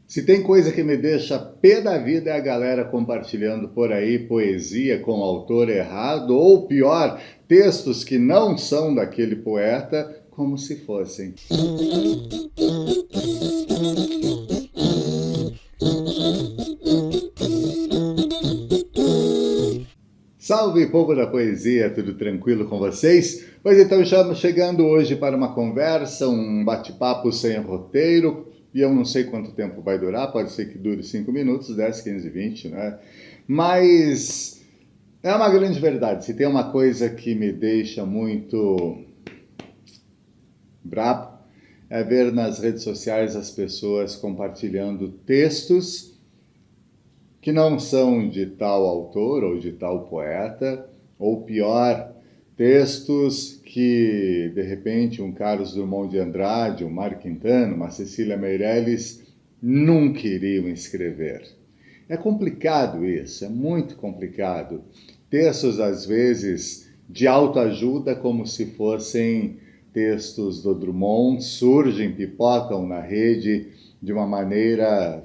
Se tem coisa que me deixa pé da vida é a galera compartilhando por aí poesia com autor errado, ou pior, textos que não são daquele poeta, como se fossem. Salve, povo da poesia, tudo tranquilo com vocês? Pois então, estamos chegando hoje para uma conversa, um bate-papo sem roteiro, e eu não sei quanto tempo vai durar, pode ser que dure 5 minutos, 10, 15, 20, né? Mas é uma grande verdade, se tem uma coisa que me deixa muito brabo, é ver nas redes sociais as pessoas compartilhando textos que não são de tal autor ou de tal poeta, ou pior, textos que, de repente, um Carlos Drummond de Andrade, um Mário Quintana, uma Cecília Meirelles nunca iriam escrever. É complicado isso, é muito complicado. Textos, às vezes, de autoajuda, como se fossem textos do Drummond, surgem, pipocam na rede de uma maneira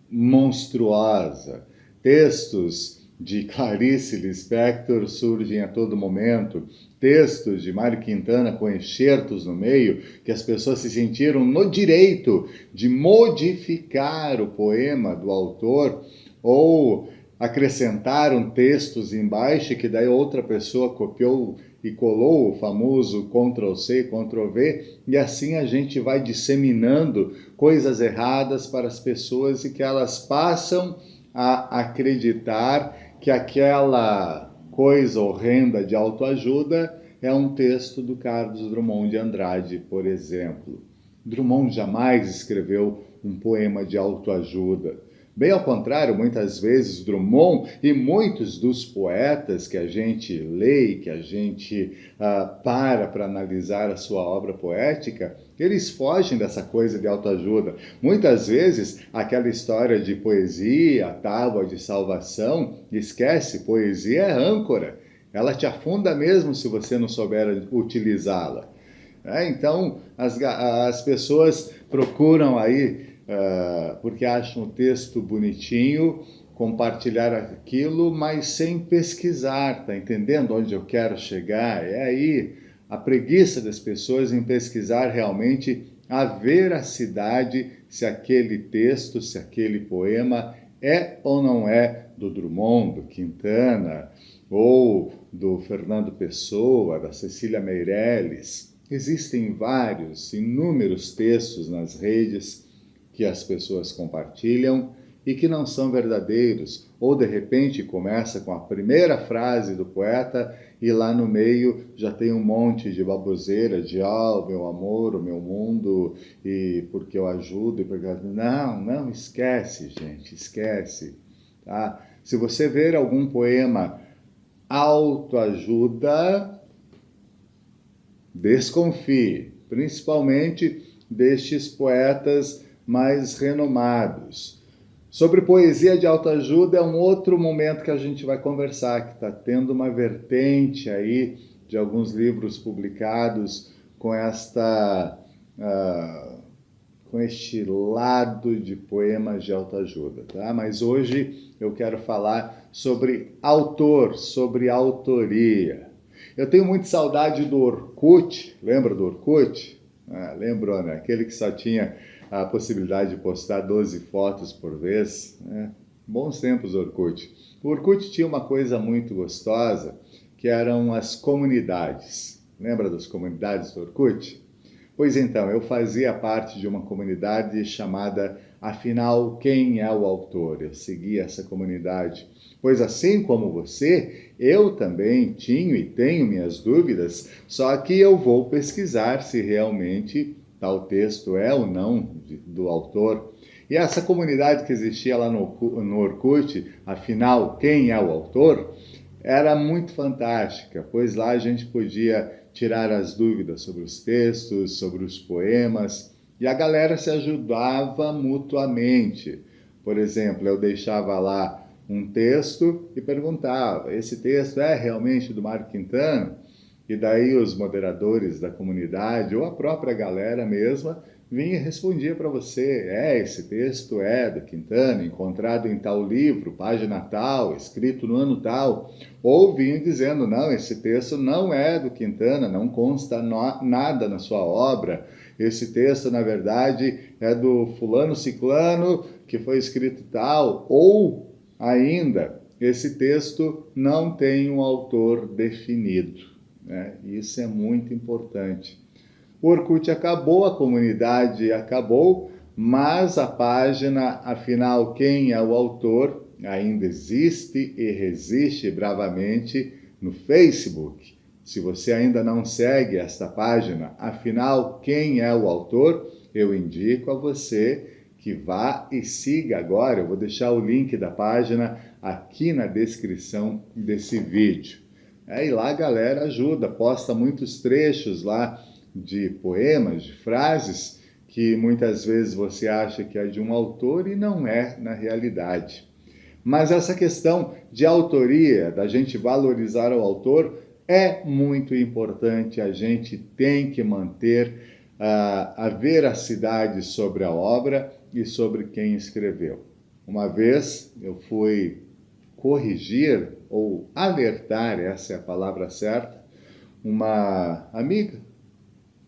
monstruosa. Textos de Clarice Lispector surgem a todo momento. Textos de Mário Quintana com enxertos no meio, que as pessoas se sentiram no direito de modificar o poema do autor ou acrescentaram textos embaixo que daí outra pessoa copiou e colou, o famoso Ctrl+C, Ctrl+V, e assim a gente vai disseminando coisas erradas para as pessoas e que elas passam a acreditar que aquela coisa horrenda de autoajuda é um texto do Carlos Drummond de Andrade, por exemplo. Drummond jamais escreveu um poema de autoajuda. Bem ao contrário, muitas vezes Drummond e muitos dos poetas que a gente lê e que a gente para analisar a sua obra poética, eles fogem dessa coisa de autoajuda. Muitas vezes, aquela história de poesia, tábua de salvação, esquece, poesia é âncora. Ela te afunda mesmo se você não souber utilizá-la. Então, as pessoas procuram aí, porque acham o texto bonitinho, compartilhar aquilo, mas sem pesquisar, tá entendendo onde eu quero chegar? É aí a preguiça das pessoas em pesquisar realmente a veracidade se aquele texto, se aquele poema é ou não é do Drummond, do Quintana, ou do Fernando Pessoa, da Cecília Meirelles. Existem vários, inúmeros textos nas redes que as pessoas compartilham e que não são verdadeiros, ou de repente começa com a primeira frase do poeta e lá no meio já tem um monte de baboseira de meu amor, o meu mundo, e porque eu ajudo, e porque... Não, esquece, gente, esquece. Tá? Se você ver algum poema autoajuda, desconfie, principalmente destes poetas mais renomados. Sobre poesia de autoajuda é um outro momento que a gente vai conversar, que está tendo uma vertente aí de alguns livros publicados com com este lado de poemas de autoajuda, tá? Mas hoje eu quero falar sobre autor, sobre autoria. Eu tenho muita saudade do Orkut, lembra do Orkut? Lembrou, né? Aquele que só tinha a possibilidade de postar 12 fotos por vez, né? Bons tempos, Orkut. O Orkut tinha uma coisa muito gostosa, que eram as comunidades. Lembra das comunidades do Orkut? Pois então, eu fazia parte de uma comunidade chamada Afinal, Quem é o Autor? Eu seguia essa comunidade. Pois assim como você, eu também tinha e tenho minhas dúvidas, só que eu vou pesquisar se realmente tal texto é ou não do autor. E essa comunidade que existia lá no Orkut, Afinal, Quem é o Autor? Era muito fantástica, pois lá a gente podia tirar as dúvidas sobre os textos, sobre os poemas, e a galera se ajudava mutuamente. Por exemplo, eu deixava lá um texto e perguntava: esse texto é realmente do Mário Quintana? E daí os moderadores da comunidade, ou a própria galera mesma, vinha e respondia para você, esse texto é do Quintana, encontrado em tal livro, página tal, escrito no ano tal, ou vinha dizendo, não, esse texto não é do Quintana, não consta nada na sua obra, esse texto, na verdade, é do fulano ciclano, que foi escrito tal, ou ainda, esse texto não tem um autor definido, né? Isso é muito importante. O Orkut acabou, a comunidade acabou, mas a página, afinal, quem é o autor, ainda existe e resiste bravamente no Facebook. Se você ainda não segue esta página, afinal, quem é o autor, eu indico a você que vá e siga agora. Eu vou deixar o link da página aqui na descrição desse vídeo. E lá a galera ajuda, posta muitos trechos lá de poemas, de frases, que muitas vezes você acha que é de um autor e não é na realidade. Mas essa questão de autoria, da gente valorizar o autor, é muito importante. A gente tem que manter a veracidade sobre a obra e sobre quem escreveu. Uma vez eu fui corrigir ou alertar, essa é a palavra certa, uma amiga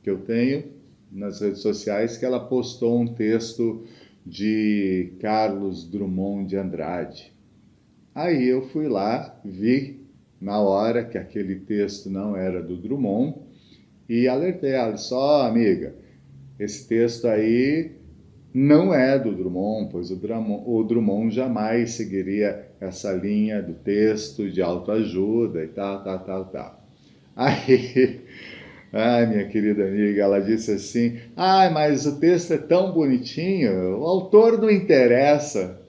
que eu tenho nas redes sociais, que ela postou um texto de Carlos Drummond de Andrade. Aí eu fui lá, vi na hora que aquele texto não era do Drummond e alertei ela, só amiga, esse texto aí não é do Drummond, pois o Drummond jamais seguiria essa linha do texto de autoajuda e tal. Aí, minha querida amiga, ela disse assim, mas o texto é tão bonitinho, o autor não interessa.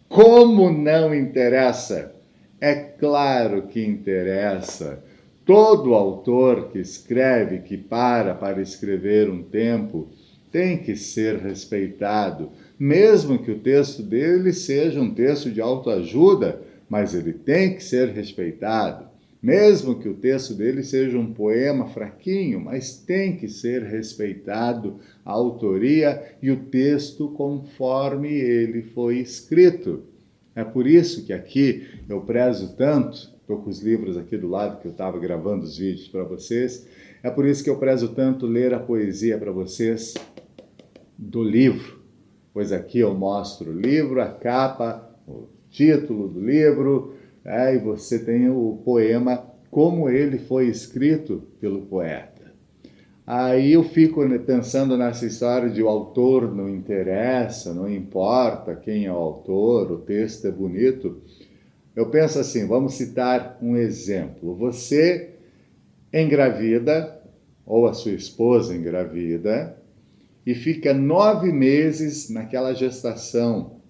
Como não interessa? É claro que interessa. Todo autor que escreve, que para escrever um tempo, tem que ser respeitado, mesmo que o texto dele seja um texto de autoajuda, mas ele tem que ser respeitado. Mesmo que o texto dele seja um poema fraquinho, mas tem que ser respeitado a autoria e o texto conforme ele foi escrito. É por isso que aqui eu prezo tanto, estou com os livros aqui do lado que eu estava gravando os vídeos para vocês, é por isso que eu prezo tanto ler a poesia para vocês do livro, pois aqui eu mostro o livro, a capa, o título do livro, e você tem o poema como ele foi escrito pelo poeta. Aí eu fico pensando nessa história de o autor não interessa, não importa quem é o autor, o texto é bonito. Eu penso assim, vamos citar um exemplo. Você engravida, ou a sua esposa engravida, e fica 9 meses naquela gestação,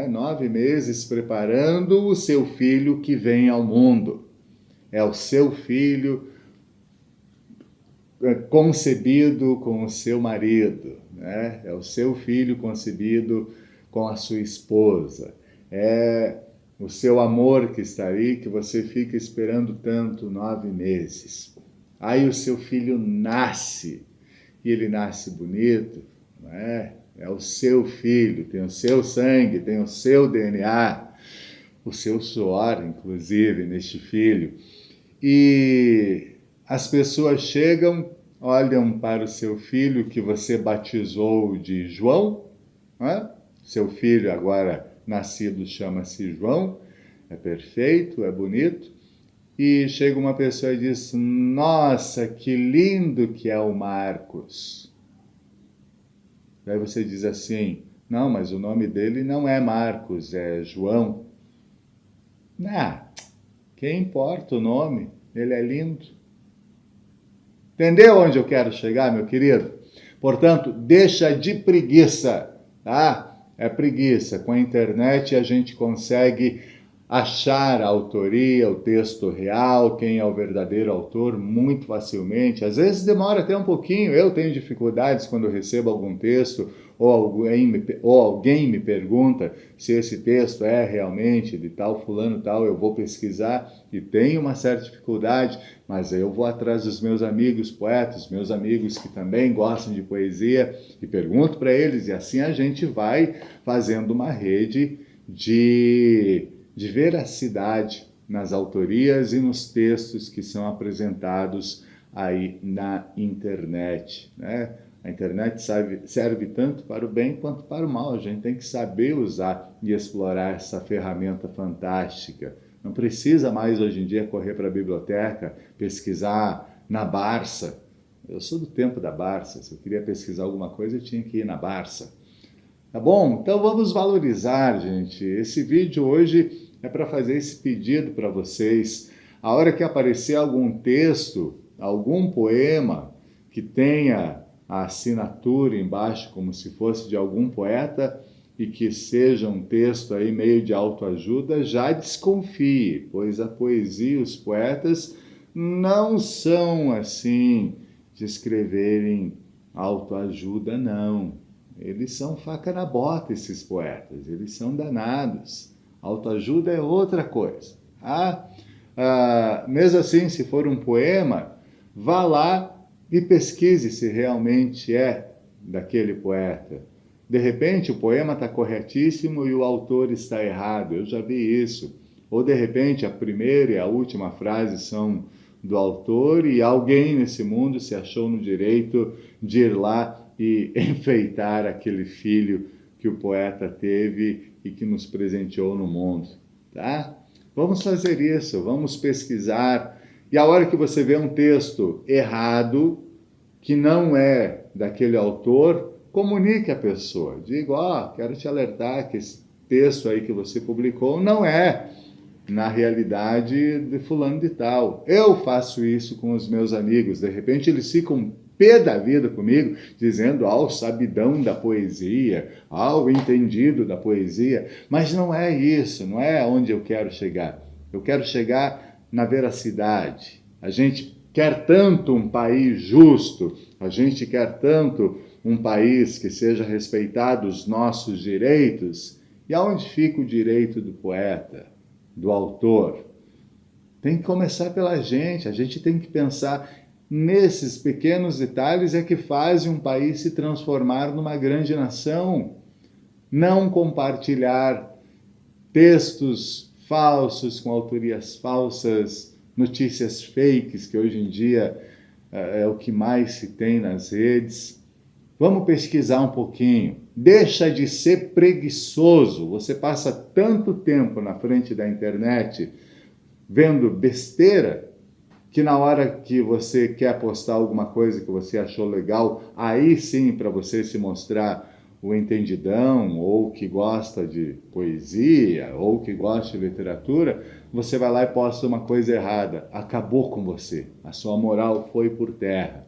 9 meses preparando o seu filho que vem ao mundo. É o seu filho concebido com o seu marido, é o seu filho concebido com a sua esposa. É o seu amor que está aí, que você fica esperando tanto, 9 meses. Aí o seu filho nasce, e ele nasce bonito, é o seu filho, tem o seu sangue, tem o seu DNA, o seu suor, inclusive, neste filho. E as pessoas chegam, olham para o seu filho que você batizou de João, seu filho agora nascido chama-se João, é perfeito, é bonito, e chega uma pessoa e diz, nossa, que lindo que é o Marcos. Daí você diz assim, não, mas o nome dele não é Marcos, é João. Quem importa o nome? Ele é lindo. Entendeu onde eu quero chegar, meu querido? Portanto, deixa de preguiça, tá? É preguiça. Com a internet a gente consegue achar a autoria, o texto real, quem é o verdadeiro autor, muito facilmente. Às vezes demora até um pouquinho. Eu tenho dificuldades quando eu recebo algum texto ou alguém me pergunta se esse texto é realmente de tal fulano tal, eu vou pesquisar e tenho uma certa dificuldade, mas eu vou atrás dos meus amigos poetas, meus amigos que também gostam de poesia, e pergunto para eles, e assim a gente vai fazendo uma rede de veracidade nas autorias e nos textos que são apresentados aí na internet, né? A internet serve tanto para o bem quanto para o mal. A gente tem que saber usar e explorar essa ferramenta fantástica. Não precisa mais hoje em dia correr para a biblioteca, pesquisar na Barça. Eu sou do tempo da Barça. Se eu queria pesquisar alguma coisa, eu tinha que ir na Barça. Tá bom? Então vamos valorizar, gente. Esse vídeo hoje é para fazer esse pedido para vocês. A hora que aparecer algum texto, algum poema que tenha a assinatura embaixo como se fosse de algum poeta e que seja um texto aí meio de autoajuda, já desconfie, pois a poesia e os poetas não são assim de escreverem autoajuda, não. Eles são faca na bota, esses poetas, eles são danados. Autoajuda é outra coisa. Mesmo assim, se for um poema, vá lá e pesquise se realmente é daquele poeta. De repente, o poema está corretíssimo e o autor está errado. Eu já vi isso. Ou, de repente, a primeira e a última frase são do autor e alguém nesse mundo se achou no direito de ir lá e enfeitar aquele filho que o poeta teve e que nos presenteou no mundo. Tá? Vamos fazer isso, vamos pesquisar. E a hora que você vê um texto errado, que não é daquele autor, comunique a pessoa. Diga, quero te alertar que esse texto aí que você publicou não é, na realidade, de fulano de tal. Eu faço isso com os meus amigos. De repente eles ficam pé da vida comigo, dizendo ao sabidão da poesia, ao entendido da poesia. Mas não é isso, não é onde eu quero chegar. Eu quero chegar na veracidade. A gente quer tanto um país justo, a gente quer tanto um país que seja respeitado os nossos direitos. E aonde fica o direito do poeta, do autor? Tem que começar pela gente, a gente tem que pensar nesses pequenos detalhes é que fazem um país se transformar numa grande nação. Não compartilhar textos falsos com autorias falsas, notícias fakes, que hoje em dia é o que mais se tem nas redes. Vamos pesquisar um pouquinho. Deixa de ser preguiçoso. Você passa tanto tempo na frente da internet vendo besteira, que na hora que você quer postar alguma coisa que você achou legal, aí sim para você se mostrar o entendidão, ou que gosta de poesia, ou que gosta de literatura, você vai lá e posta uma coisa errada. Acabou com você. A sua moral foi por terra.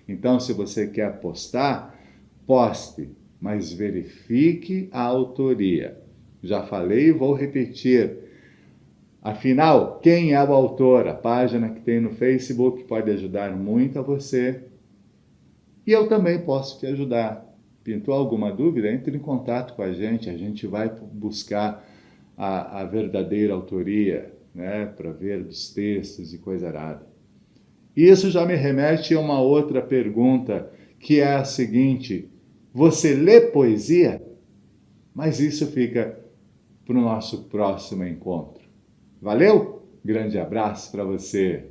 Então, se você quer postar, poste, mas verifique a autoria. Já falei e vou repetir. Afinal, quem é o autor? A página que tem no Facebook pode ajudar muito a você. E eu também posso te ajudar. Pintou alguma dúvida? Entre em contato com a gente vai buscar a verdadeira autoria, né, para ver dos textos e coisa arada. E isso já me remete a uma outra pergunta, que é a seguinte: você lê poesia? Mas isso fica para o nosso próximo encontro. Valeu? Grande abraço para você.